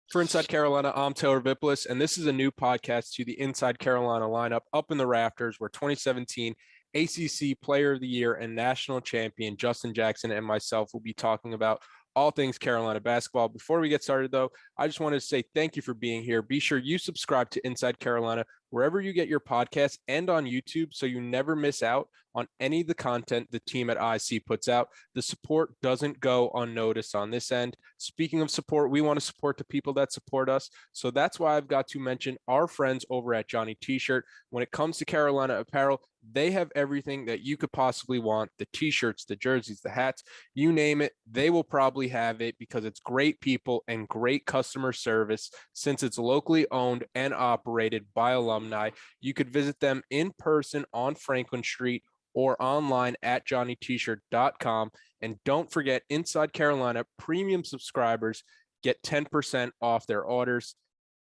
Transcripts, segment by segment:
For Inside Carolina, I'm Taylor Vippolis, and this is a new podcast to the Inside Carolina lineup up in the Rafters, where 2017 ACC Player of the Year and National Champion Justin Jackson and myself will be talking about all things Carolina basketball. Before we get started, though, I just wanted to say thank you for being here. Be sure you subscribe to Inside Carolina wherever you get your podcasts and on YouTube so you never miss out on any of the content the team at IC puts out. The support doesn't go unnoticed on this end. Speaking of support, we want to support the people that support us. So that's why I've got to mention our friends over at Johnny T-Shirt. When it comes to Carolina apparel, they have everything that you could possibly want. The T-shirts, the jerseys, the hats, you name it, they will probably have it because it's great people and great customer service. Since it's locally owned and operated by alumni, you could visit them in person on Franklin Street or online at johnnytshirt.com. And don't forget, Inside Carolina premium subscribers get 10% off their orders.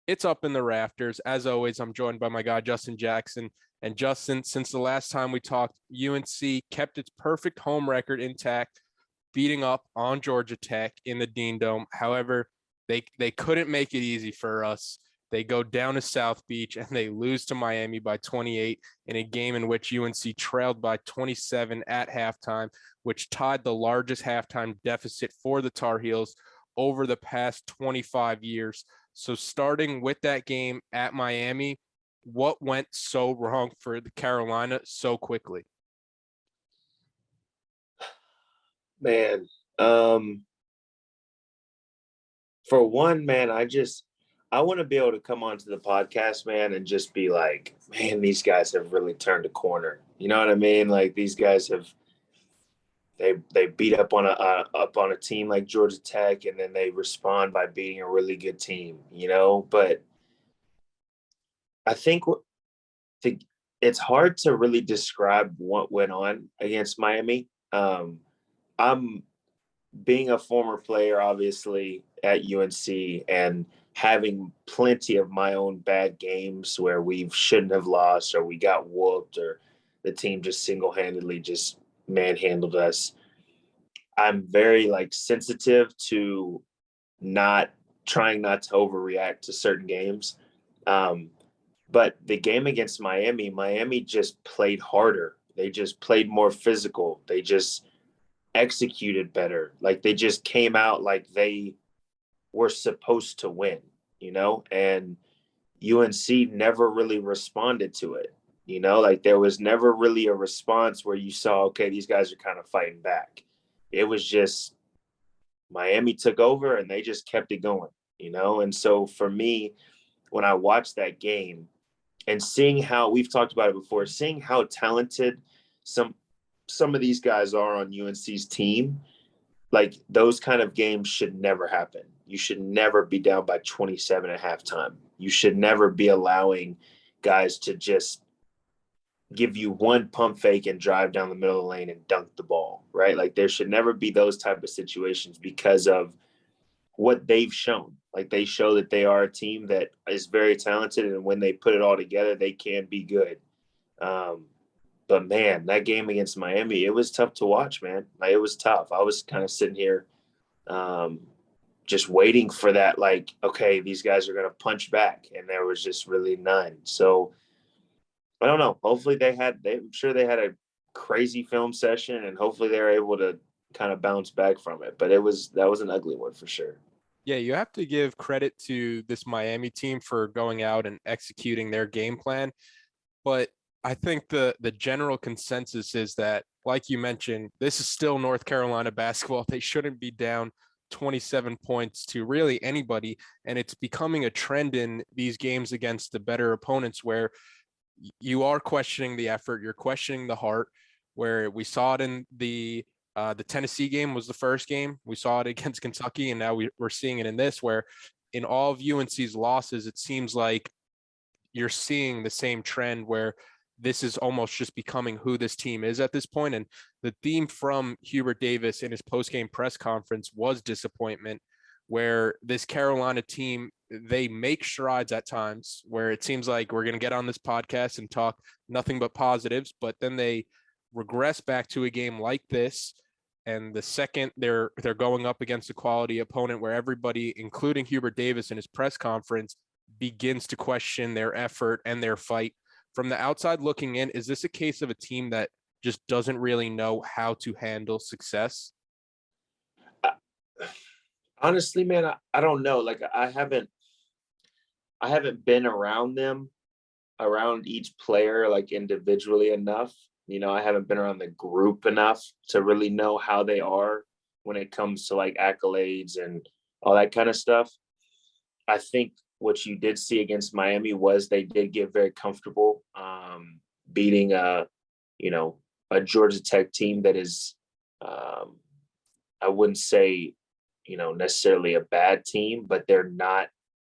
It's up in the Rafters. As always, I'm joined by my guy, Justin Jackson. And Justin, since the last time we talked, UNC kept its perfect home record intact, beating up on Georgia Tech in the Dean Dome. However, they couldn't make it easy for us. They go down to South Beach and they lose to Miami by 28 in a game in which UNC trailed by 27 at halftime, which tied the largest halftime deficit for the Tar Heels over the past 25 years. So starting with that game at Miami, what went so wrong for the Carolina so quickly? Man, for one, man, I want to be able to come onto the podcast, man, and just be like, man, these guys have really turned a corner. You know what I mean? Like these guys have they beat up on a team like Georgia Tech, and then they respond by beating a really good team. But I think it's hard to really describe what went on against Miami. I'm being a former player, obviously, at UNC and having plenty of my own bad games where we shouldn't have lost or we got whooped or the team just single-handedly just manhandled us. I'm very sensitive to trying not to overreact to certain games. But the game against Miami just played harder. They just played more physical. They just executed better. Like they just came out like they were supposed to win, and UNC never really responded to it. There was never really a response where you saw, okay, these guys are kind of fighting back. It was just Miami took over and they just kept it going, And so for me, when I watched that game and seeing how we've talked about it before, seeing how talented some of these guys are on UNC's team, like those kind of games should never happen. You should never be down by 27 at halftime. You should never be allowing guys to just give you one pump fake and drive down the middle of the lane and dunk the ball, right? Like there should never be those type of situations because of what they've shown. Like they show that they are a team that is very talented, and when they put it all together, they can be good. But man, that game against Miami, it was tough to watch, man. Like it was tough. I was kind of sitting here just waiting for that, like, okay, these guys are going to punch back. And there was just really none. So I don't know. Hopefully I'm sure they had a crazy film session, and hopefully they're able to kind of bounce back from it. But that was an ugly one for sure. Yeah, you have to give credit to this Miami team for going out and executing their game plan. But I think the general consensus is that, like you mentioned, this is still North Carolina basketball. They shouldn't be down 27 points to really anybody. And it's becoming a trend in these games against the better opponents where you are questioning the effort, you're questioning the heart, where we saw it in the Tennessee game was the first game. We saw it against Kentucky, and now we're seeing it in this, where in all of UNC's losses, it seems like you're seeing the same trend where this is almost just becoming who this team is at this point. And the theme from Hubert Davis in his post-game press conference was disappointment, where this Carolina team, they make strides at times where it seems like we're going to get on this podcast and talk nothing but positives, but then they regress back to a game like this And the second they're going up against a quality opponent where everybody, including Hubert Davis in his press conference, begins to question their effort and their fight. From the outside looking in, is this a case of a team that just doesn't really know how to handle success? Honestly, man, I don't know. Like I haven't been around them, around each player like individually enough. You know, I haven't been around the group enough to really know how they are when it comes to like accolades and all that kind of stuff. I think what you did see against Miami was they did get very comfortable beating you know, a Georgia Tech team that is, I wouldn't say, you know, necessarily a bad team, but they're not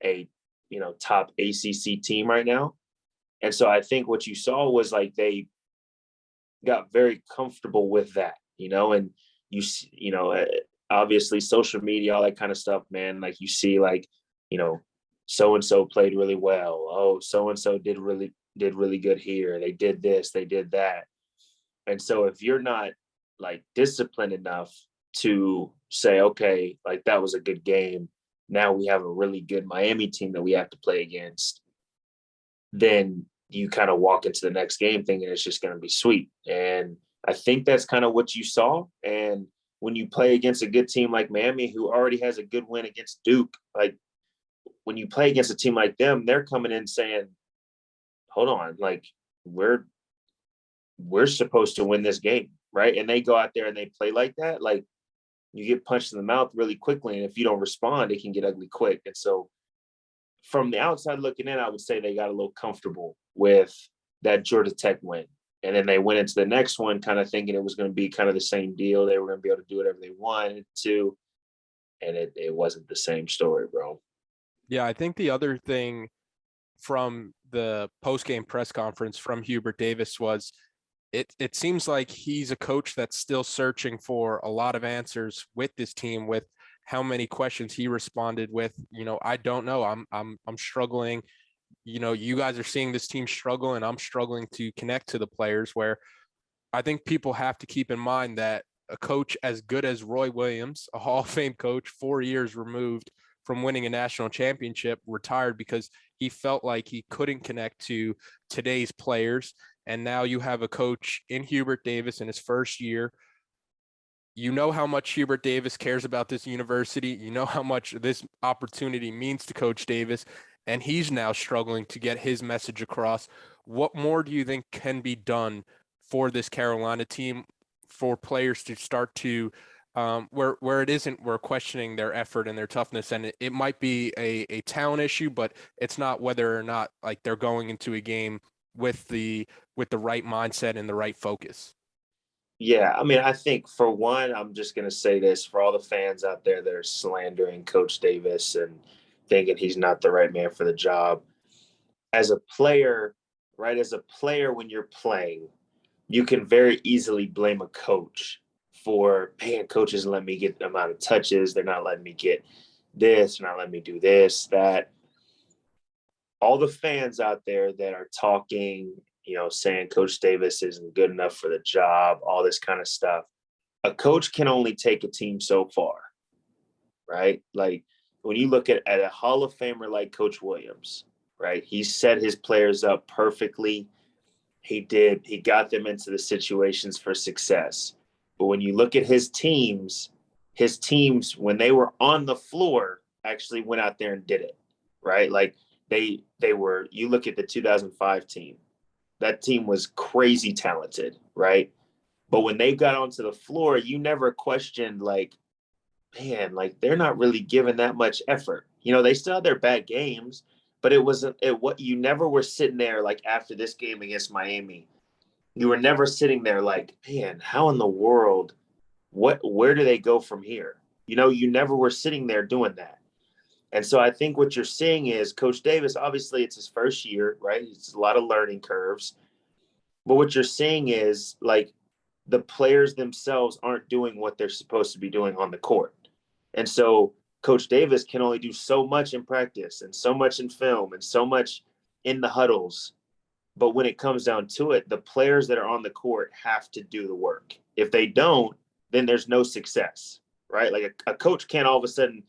a, you know, top ACC team right now. And so I think what you saw was like they got very comfortable with that, you know, and you know, obviously social media, all that kind of stuff, man. Like you see, like, you know, so and so played really well. Oh, so and so did really good here. They did this, they did that. And so if you're not like disciplined enough to say, okay, like that was a good game. Now we have a really good Miami team that we have to play against. Then you kind of walk into the next game thinking it's just going to be sweet. And I think that's kind of what you saw. And when you play against a good team like Miami, who already has a good win against Duke, like when you play against a team like them, they're coming in saying, hold on, like we're supposed to win this game, right? And they go out there and they play like that, like you get punched in the mouth really quickly. And if you don't respond, it can get ugly quick. And so from the outside looking in, I would say they got a little comfortable with that Georgia Tech win. And then they went into the next one kind of thinking it was going to be kind of the same deal. They were going to be able to do whatever they wanted to. And it wasn't the same story, bro. Yeah, I think the other thing from the post-game press conference from Hubert Davis was it seems like he's a coach that's still searching for a lot of answers with this team, with how many questions he responded with, you know, I don't know. I'm struggling. You know, you guys are seeing this team struggle and I'm struggling to connect to the players, where I think people have to keep in mind that a coach as good as Roy Williams, a Hall of Fame coach, 4 years removed from winning a national championship, retired because he felt like he couldn't connect to today's players. And now you have a coach in Hubert Davis in his first year. You know how much Hubert Davis cares about this university. You know how much this opportunity means to Coach Davis, and he's now struggling to get his message across. What more do you think can be done for this Carolina team, for players to start to where it isn't, we're questioning their effort and their toughness, and it might be a talent issue, but it's not whether or not like they're going into a game with the right mindset and the right focus. Yeah, I mean, I think for one, I'm just going to say this for all the fans out there that are slandering Coach Davis and thinking he's not the right man for the job. As a player, right, as a player, when you're playing, you can very easily blame a coach for, man, coach isn't letting me get the amount of touches. They're not letting me get this, they're not letting me do this, that. All the fans out there that are talking, you know, saying Coach Davis isn't good enough for the job, all this kind of stuff. A coach can only take a team so far, right? Like when you look at a Hall of Famer like Coach Williams, right? He set his players up perfectly. He got them into the situations for success. But when you look at his teams, when they were on the floor, actually went out there and did it, right? Like they were, you look at the 2005 team, that team was crazy talented, right? But when they got onto the floor, you never questioned like, man, like they're not really giving that much effort. You know, they still had their bad games, but it wasn't what you never were sitting there like after this game against Miami. You were never sitting there like, man, how in the world, where do they go from here? You know, you never were sitting there doing that. And so I think what you're seeing is Coach Davis, obviously it's his first year, right? It's a lot of learning curves. But what you're seeing is like the players themselves aren't doing what they're supposed to be doing on the court. And so Coach Davis can only do so much in practice and so much in film and so much in the huddles. But when it comes down to it, the players that are on the court have to do the work. If they don't, then there's no success, right? Like a coach can't all of a sudden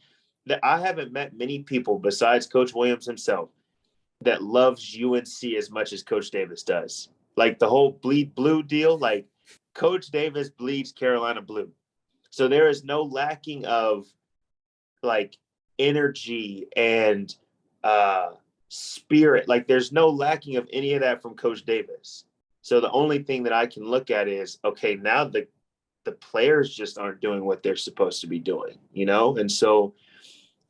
that I haven't met many people besides Coach Williams himself that loves UNC as much as Coach Davis does. Like the whole bleed blue deal, like Coach Davis bleeds Carolina blue. So there is no lacking of like energy and spirit. Like there's no lacking of any of that from Coach Davis. So the only thing that I can look at is, okay, now the players just aren't doing what they're supposed to be doing, you know? And so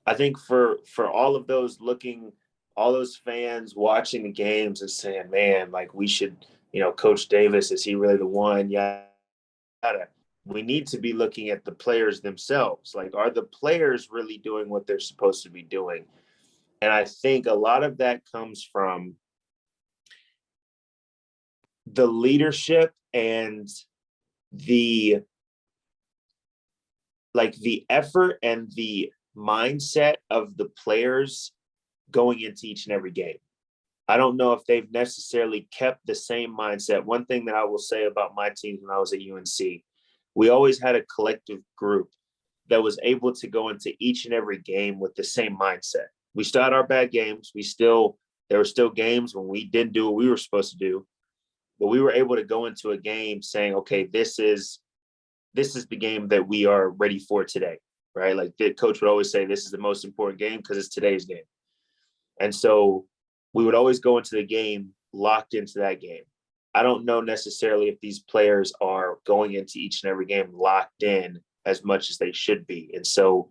I think for all of those looking, all those fans watching the games and saying, man, like we should, you know, Coach Davis, is he really the one? Yeah. We need to be looking at the players themselves. Like, are the players really doing what they're supposed to be doing? And I think a lot of that comes from the leadership and the effort and the mindset of the players going into each and every game. I don't know if they've necessarily kept the same mindset. One thing that I will say about my teams when I was at UNC, we always had a collective group that was able to go into each and every game with the same mindset. We still had our bad games. There were still games when we didn't do what we were supposed to do, but we were able to go into a game saying, okay, this is the game that we are ready for today, right? Like the coach would always say, this is the most important game because it's today's game. And so we would always go into the game locked into that game. I don't know necessarily if these players are going into each and every game locked in as much as they should be. And so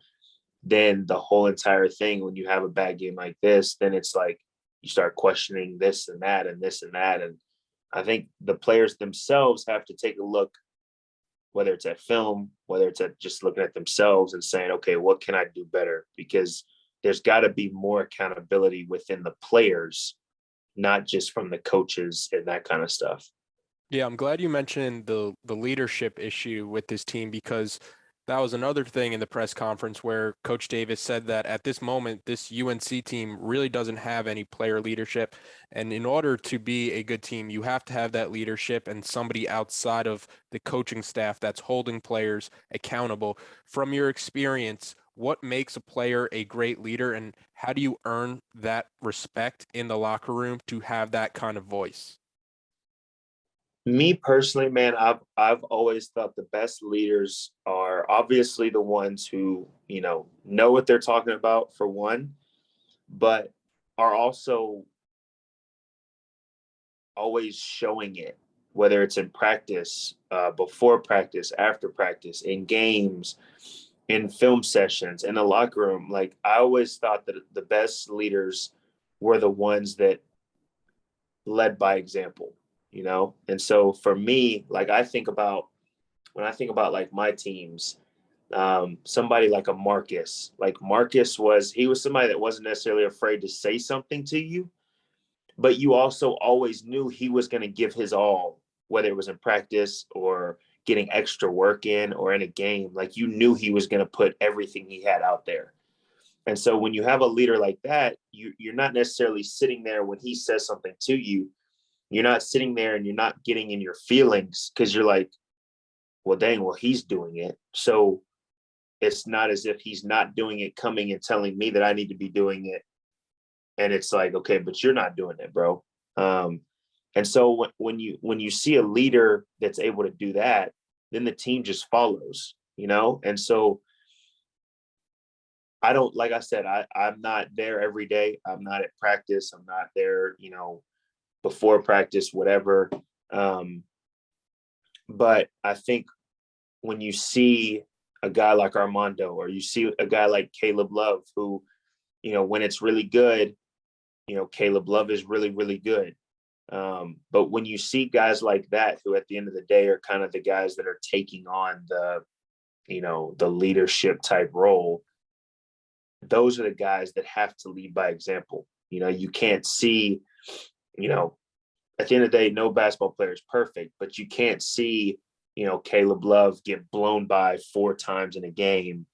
then the whole entire thing, when you have a bad game like this, then it's like you start questioning this and that and this and that. And I think the players themselves have to take a look, whether it's at film, whether it's at just looking at themselves and saying, okay, what can I do better? Because there's got to be more accountability within the players, not just from the coaches and that kind of stuff. Yeah, I'm glad you mentioned the leadership issue with this team, because that was another thing in the press conference where Coach Davis said that at this moment, this UNC team really doesn't have any player leadership. And in order to be a good team, you have to have that leadership and somebody outside of the coaching staff that's holding players accountable. From your experience, what makes a player a great leader, and how do you earn that respect in the locker room to have that kind of voice? Me personally, man, I've always thought the best leaders are obviously the ones who, you know what they're talking about for one, but are also always showing it, whether it's in practice, before practice, after practice, in games, in film sessions, in the locker room. Like I always thought that the best leaders were the ones that led by example, you know? And so for me, like when I think about like my teams, somebody like a Marcus, he was somebody that wasn't necessarily afraid to say something to you, but you also always knew he was going to give his all, whether it was in practice or getting extra work in or in a game. Like you knew he was going to put everything he had out there. And so when you have a leader like that, you're not necessarily sitting there when he says something to you. You're not sitting there and you're not getting in your feelings because you're like, well, dang, well, he's doing it. So it's not as if he's not doing it, coming and telling me that I need to be doing it. And it's like, okay, but you're not doing it, bro. And so when you see a leader that's able to do that, then the team just follows, you know? And so I don't, like I said, I'm not there every day. I'm not at practice. I'm not there, you know, before practice, whatever. But I think when you see a guy like Armando, or you see a guy like Caleb Love, who, you know, when it's really good, you know, Caleb Love is really, really good. But when you see guys like that, who at the end of the day are kind of the guys that are taking on the leadership type role, those are the guys that have to lead by example. You know, you can't see, you know, at the end of the day, no basketball player is perfect, but you can't see, you know, Caleb Love get blown by 4 times in a game,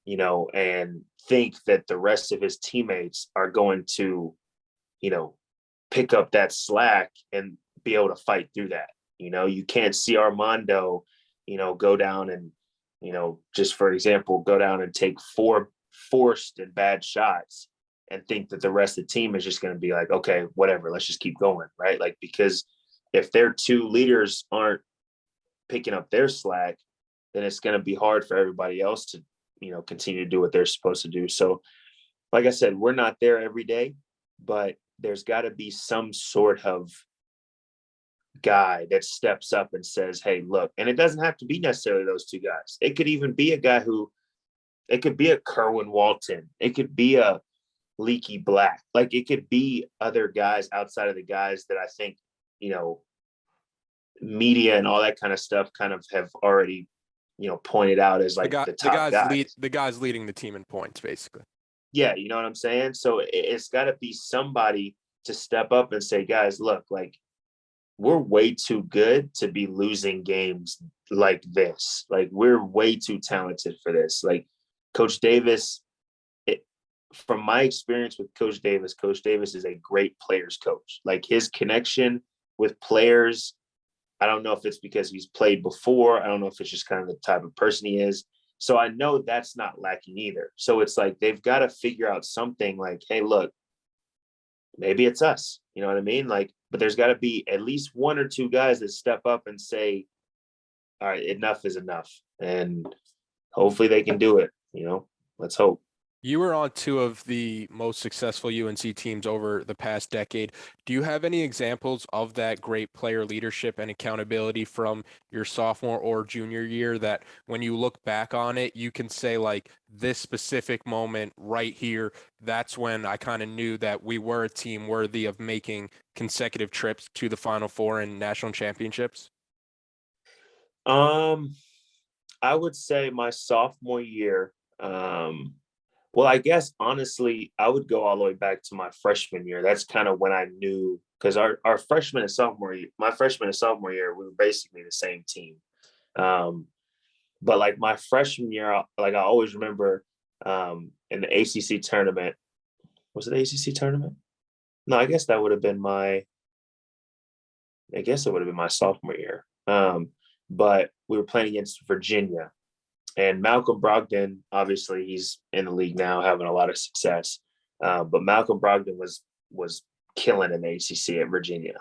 you know, and think that the rest of his teammates are going to, you know, pick up that slack and be able to fight through that. You know, you can't see Armando, you know, go down and, just for example, go down and take 4 forced and bad shots and think that the rest of the team is just going to be like, okay, whatever, let's just keep going, right? Like, because if their 2 leaders aren't picking up their slack, then it's going to be hard for everybody else to, continue to do what they're supposed to do. So, like I said, we're not there every day, but there's got to be some sort of guy that steps up and says, hey, look, and it doesn't have to be necessarily those 2 guys. It could even be a guy it could be a Kerwin Walton. It could be a Leaky Black. Like, it could be other guys outside of the guys that I think, media and all that kind of stuff kind of have already, pointed out as like the top guys. The guys leading the team in points, basically. Yeah, you know what I'm saying? So it's got to be somebody to step up and say, guys, look, like, we're way too good to be losing games like this. Like, we're way too talented for this. Like, Coach Davis, from my experience with Coach Davis is a great players coach. Like, his connection with players, I don't know if it's because he's played before. I don't know if it's just kind of the type of person he is. So I know that's not lacking either. So it's like, they've got to figure out something like, hey, look, maybe it's us. You know what I mean? Like, but there's got to be at least 1 or 2 guys that step up and say, all right, enough is enough. And hopefully they can do it. Let's hope. You were on 2 of the most successful UNC teams over the past decade. Do you have any examples of that great player leadership and accountability from your sophomore or junior year that when you look back on it, you can say, like, this specific moment right here, that's when I kind of knew that we were a team worthy of making consecutive trips to the Final Four and national championships? I would say my sophomore year, well, I guess honestly, I would go all the way back to my freshman year. That's kind of when I knew, because our freshman and sophomore year, my freshman and sophomore year, we were basically the same team. But like my freshman year, like I always remember in the ACC tournament. Was it the ACC tournament? No, I guess it would have been my sophomore year. But we were playing against Virginia. And Malcolm Brogdon, obviously, he's in the league now, having a lot of success. But Malcolm Brogdon was killing in the ACC at Virginia.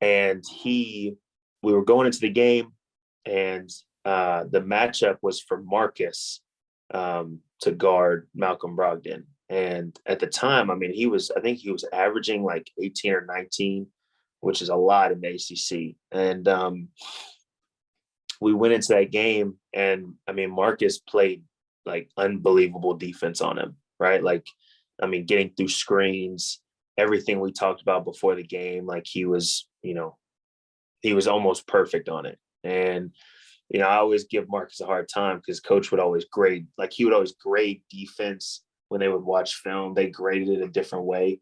And we were going into the game, and the matchup was for Marcus to guard Malcolm Brogdon. And at the time, I mean, I think he was averaging like 18 or 19, which is a lot in the ACC. And we went into that game, and I mean, Marcus played like unbelievable defense on him, right? Like, I mean, getting through screens, everything we talked about before the game, like he was almost perfect on it. And, I always give Marcus a hard time because coach would always grade defense when they would watch film. They graded it a different way.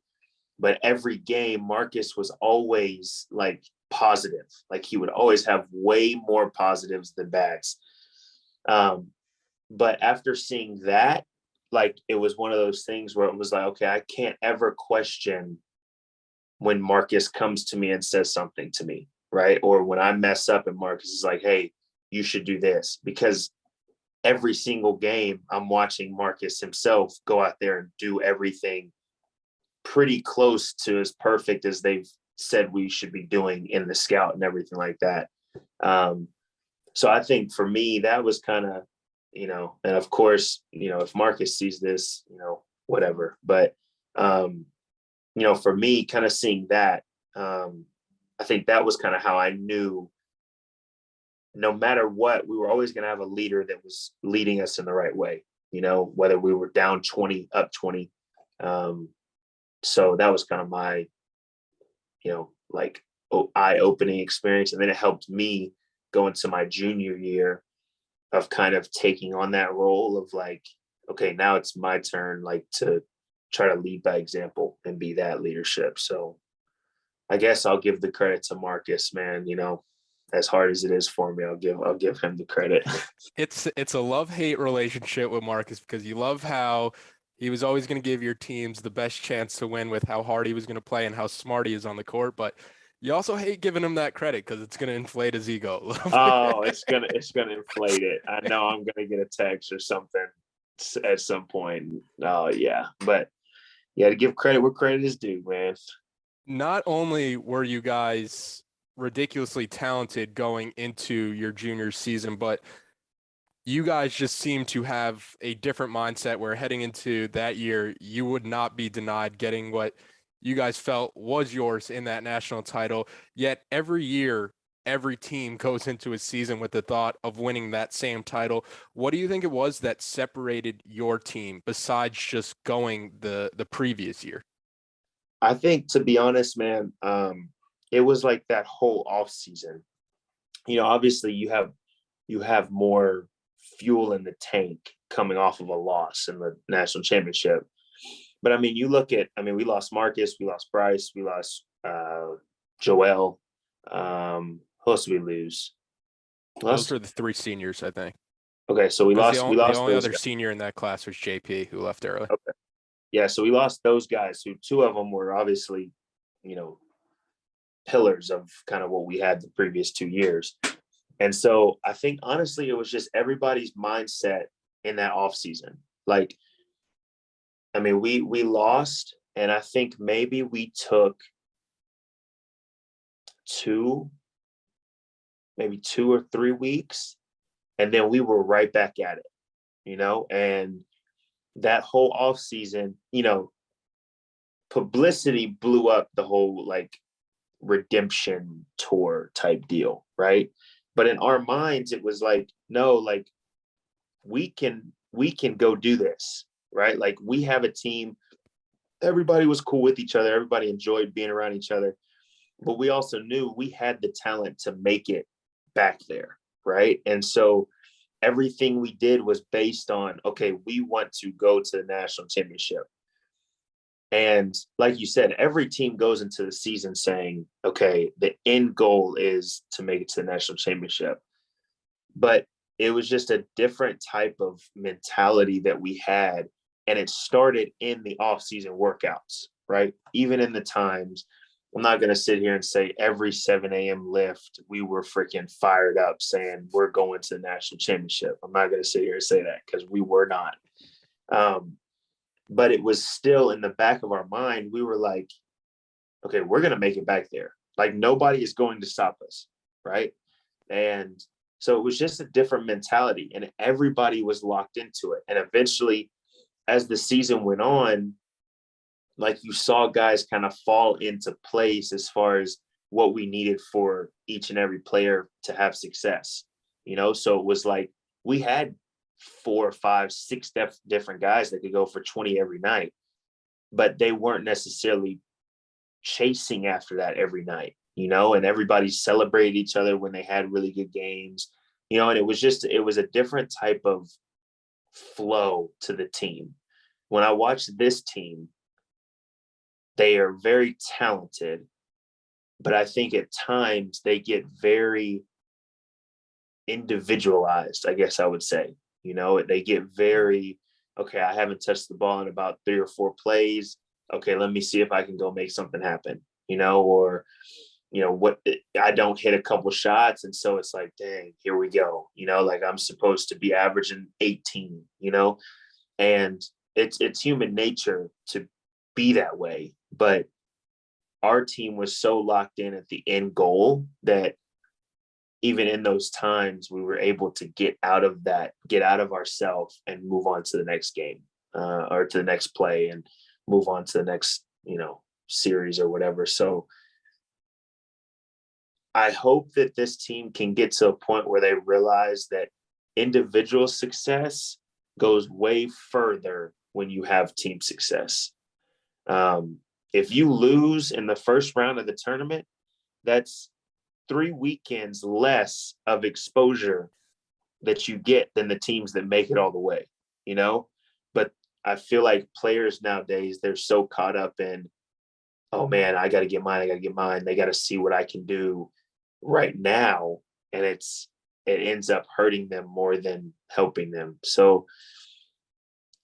But every game, Marcus was always like positive. Like he would always have way more positives than bads. But after seeing that, like it was one of those things where it was like, okay, I can't ever question when Marcus comes to me and says something to me, right? Or when I mess up and Marcus is like, hey, you should do this. Because every single game I'm watching Marcus himself go out there and do everything pretty close to as perfect as they've said we should be doing in the scout and everything like that. So I think for me, that was kind of, and of course, if Marcus sees this, whatever. But, for me, kind of seeing that, I think that was kind of how I knew no matter what, we were always going to have a leader that was leading us in the right way, whether we were down 20, up 20. So that was kind of my, like eye-opening experience. And then it helped me go into my junior year of kind of taking on that role of like, okay, now it's my turn, like to try to lead by example and be that leadership. So I guess I'll give the credit to Marcus, man. As hard as it is for me, I'll give him the credit. It's a love-hate relationship with Marcus because you love how he was always going to give your teams the best chance to win with how hard he was going to play and how smart he is on the court. But You also hate giving him that credit because it's going to inflate his ego a little bit. Oh, it's gonna inflate it. I know I'm gonna get a text or something at some point. Oh yeah, but yeah, to give credit where credit is due, man. Not only were you guys ridiculously talented going into your junior season, but you guys just seem to have a different mindset where heading into that year, you would not be denied getting what you guys felt was yours in that national title. Yet every year, every team goes into a season with the thought of winning that same title. What do you think it was that separated your team besides just going the previous year? I think, to be honest, man, it was like that whole off season. Obviously you have more fuel in the tank coming off of a loss in the national championship. But I mean, we lost Marcus, we lost Bryce, we lost Joel. Who else did we lose? Those are the three seniors, I think. Okay, so we Because lost the only those other guys. senior in that class was JP, who left early. Okay. Yeah, so we lost those guys, who two of them were obviously, pillars of kind of what we had the previous 2 years. And so I think honestly, it was just everybody's mindset in that off season. Like, I mean, we lost, and I think maybe we took maybe 2 or 3 weeks, and then we were right back at it, and that whole off season, publicity blew up the whole like redemption tour type deal, right? But in our minds, it was like, no, like we can go do this, right? Like we have a team. Everybody was cool with each other. Everybody enjoyed being around each other. But we also knew we had the talent to make it back there, right? And so everything we did was based on, okay, we want to go to the national championship. And like you said, every team goes into the season saying, okay, the end goal is to make it to the national championship. But it was just a different type of mentality that we had. And it started in the off-season workouts, right? Even in the times, I'm not going to sit here and say every 7 a.m. lift, we were freaking fired up saying we're going to the national championship. I'm not going to sit here and say that because we were not. But it was still in the back of our mind. We were like, okay, we're going to make it back there. Like nobody is going to stop us, right? And so it was just a different mentality, and everybody was locked into it. And eventually, as the season went on, like you saw guys kind of fall into place as far as what we needed for each and every player to have success, So it was like we had 4, 5, 6 different guys that could go for 20 every night, but they weren't necessarily chasing after that every night, and everybody celebrated each other when they had really good games, and it was a different type of flow to the team. When I watched this team, they are very talented, but I think at times they get very individualized, I guess I would say. They get very, okay, I haven't touched the ball in about 3 or 4 plays. Okay, let me see if I can go make something happen, or, what, I don't hit a couple shots. And so it's like, dang, here we go. Like I'm supposed to be averaging 18, and it's human nature to be that way. But our team was so locked in at the end goal that even in those times, we were able to get out of ourselves and move on to the next game, or to the next play, and move on to the next, series or whatever. So I hope that this team can get to a point where they realize that individual success goes way further when you have team success. If you lose in the first round of the tournament, that's 3 weekends less of exposure that you get than the teams that make it all the way, But I feel like players nowadays, they're so caught up in, oh man, I got to get mine. They got to see what I can do right now. And it ends up hurting them more than helping them. So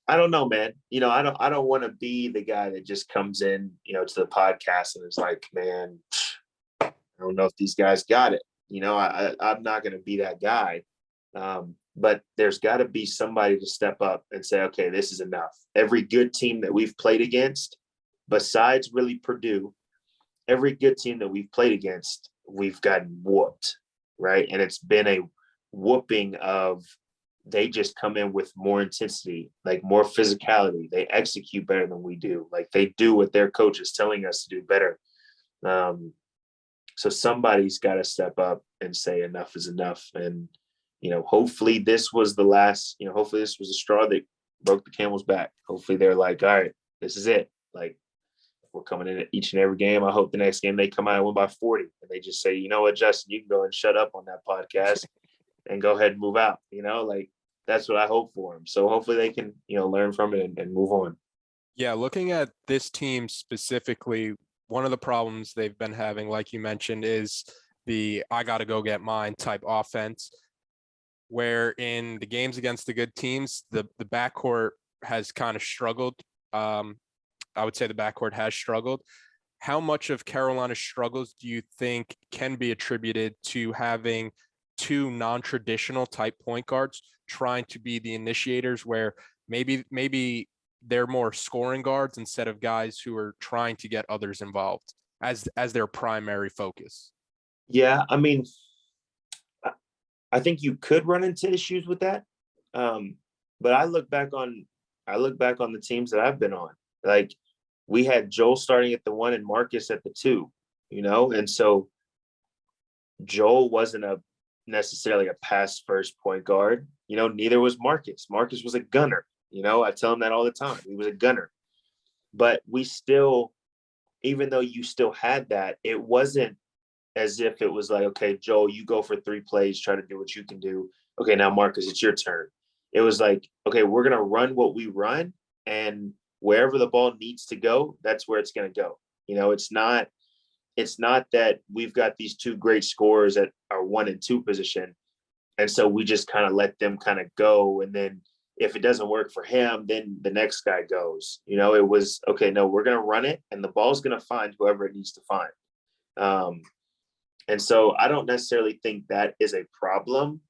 I don't know, man. I don't want to be the guy that just comes in, to the podcast and is like, man, don't know if these guys got it. I'm not going to be that guy. But there's got to be somebody to step up and say, okay, this is enough. Every good team that we've played against, besides really Purdue, every good team that we've played against, we've gotten whooped, right? And it's been a whooping of they just come in with more intensity, like more physicality. They execute better than we do. Like they do what their coach is telling us to do better. So somebody's got to step up and say enough is enough. And, hopefully this was the last, hopefully this was a straw that broke the camel's back. Hopefully they're like, all right, this is it. Like we're coming in at each and every game. I hope the next game they come out and win by 40. And they just say, you know what, Justin, you can go and shut up on that podcast and go ahead and move out. Like that's what I hope for them. So hopefully they can, learn from it and move on. Yeah, looking at this team specifically, one of the problems they've been having, like you mentioned, is the I got to go get mine type offense, where in the games against the good teams, the backcourt has kind of struggled. I would say the backcourt has struggled. How much of Carolina's struggles do you think can be attributed to having two non-traditional type point guards trying to be the initiators, where maybe they're more scoring guards instead of guys who are trying to get others involved as their primary focus? Yeah, I mean, I think you could run into issues with that. But I look back on the teams that I've been on. Like we had Joel starting at the 1 and Marcus at the 2, and so Joel wasn't necessarily a pass first point guard. Neither was Marcus. Marcus was a gunner. I tell him that all the time. He was a gunner. But we still, even though you still had that, it wasn't as if it was like, okay, Joel, you go for 3 plays, try to do what you can do. Okay, now Marcus, it's your turn. It was like, okay, we're going to run what we run, and wherever the ball needs to go, that's where it's going to go. It's not that we've got these 2 great scorers at our 1 and 2 position, and so we just kind of let them kind of go, and then if it doesn't work for him, then the next guy goes. It was, okay, no, we're going to run it, and the ball's going to find whoever it needs to find. And so I don't necessarily think that is a problem,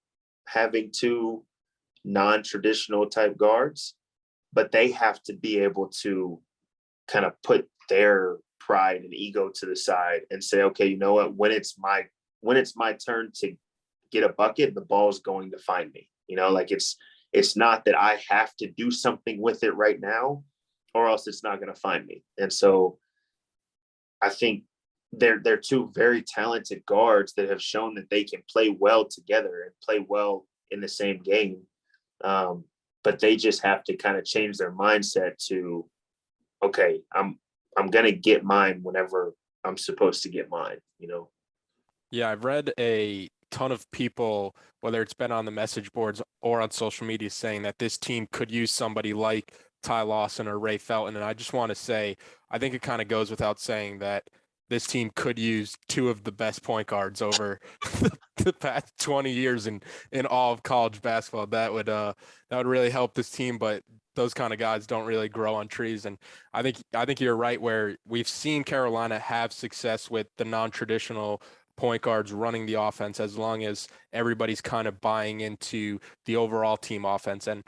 having 2 non-traditional type guards, but they have to be able to kind of put their pride and ego to the side and say, okay, you know what, when it's my turn to get a bucket, the ball's going to find me. Like it's not that I have to do something with it right now, or else it's not going to find me. And so I think they're 2 very talented guards that have shown that they can play well together and play well in the same game. But they just have to kind of change their mindset to, okay, I'm going to get mine whenever I'm supposed to get mine. Yeah, I've read a ton of people, whether it's been on the message boards or on social media, saying that this team could use somebody like Ty Lawson or Ray Felton. And I just want to say, I think it kind of goes without saying that this team could use 2 of the best point guards over the past 20 years in all of college basketball. That would really help this team, but those kind of guys don't really grow on trees. And I think you're right, where we've seen Carolina have success with the non-traditional point guards running the offense, as long as everybody's kind of buying into the overall team offense. And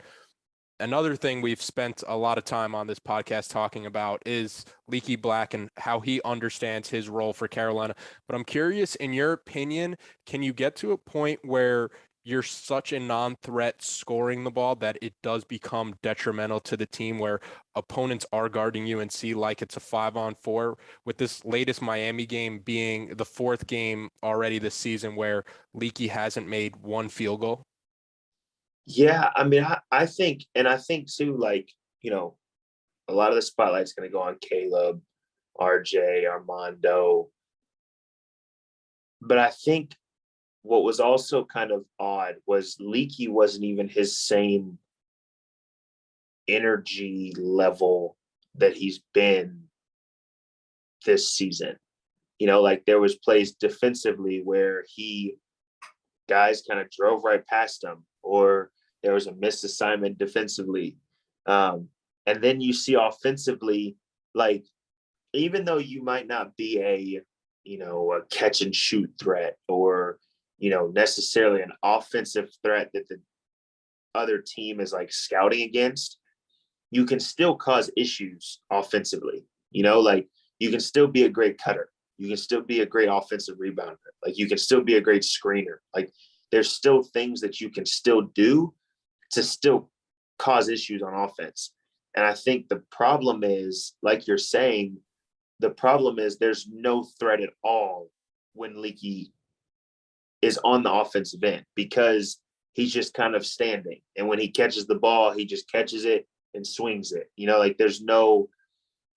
another thing we've spent a lot of time on this podcast talking about is Leaky Black and how he understands his role for Carolina. But I'm curious, in your opinion, can you get to a point where you're such a non-threat scoring the ball that it does become detrimental to the team, where opponents are guarding UNC like it's a 5-on-4, with this latest Miami game being the 4th game already this season where Leaky hasn't made 1 field goal? Yeah, I mean, I think too, like, a lot of the spotlight's going to go on Caleb, RJ, Armando. But I think what was also kind of odd was Leaky wasn't even his same energy level that he's been this season. Like there was plays defensively where guys kind of drove right past him, or there was a missed assignment defensively. And then you see offensively, like, even though you might not be a catch and shoot threat or, necessarily an offensive threat that the other team is like scouting against, you can still cause issues offensively. Like you can still be a great cutter. You can still be a great offensive rebounder. Like you can still be a great screener. Like there's still things that you can still do to still cause issues on offense. And I think the problem is, like you're saying, the problem is there's no threat at all when Leaky is on the offensive end because he's just kind of standing. And when he catches the ball, he just catches it and swings it. Like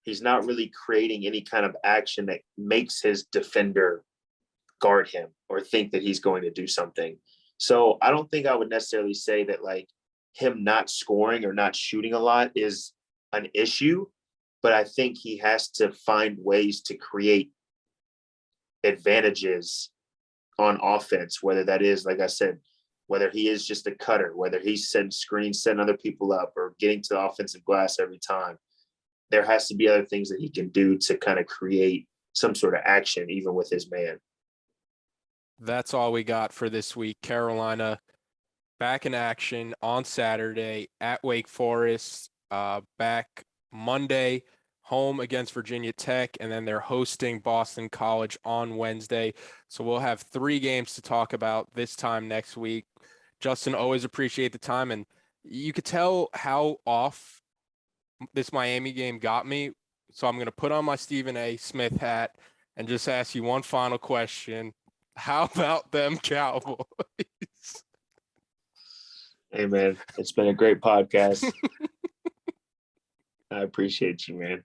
he's not really creating any kind of action that makes his defender guard him or think that he's going to do something. So I don't think I would necessarily say that like him not scoring or not shooting a lot is an issue, but I think he has to find ways to create advantages on offense, whether that is, like I said, whether he is just a cutter, whether he's setting screens, setting other people up, or getting to the offensive glass every time. There has to be other things that he can do to kind of create some sort of action, even with his man. That's all we got for this week. Carolina back in action on Saturday at Wake Forest, back Monday, home against Virginia Tech, and then they're hosting Boston College on Wednesday. So we'll have 3 games to talk about this time next week. Justin, always appreciate the time, and you could tell how off this Miami game got me. So I'm going to put on my Stephen A. Smith hat and just ask you one final question. How about them Cowboys? Hey, man, it's been a great podcast. I appreciate you, man.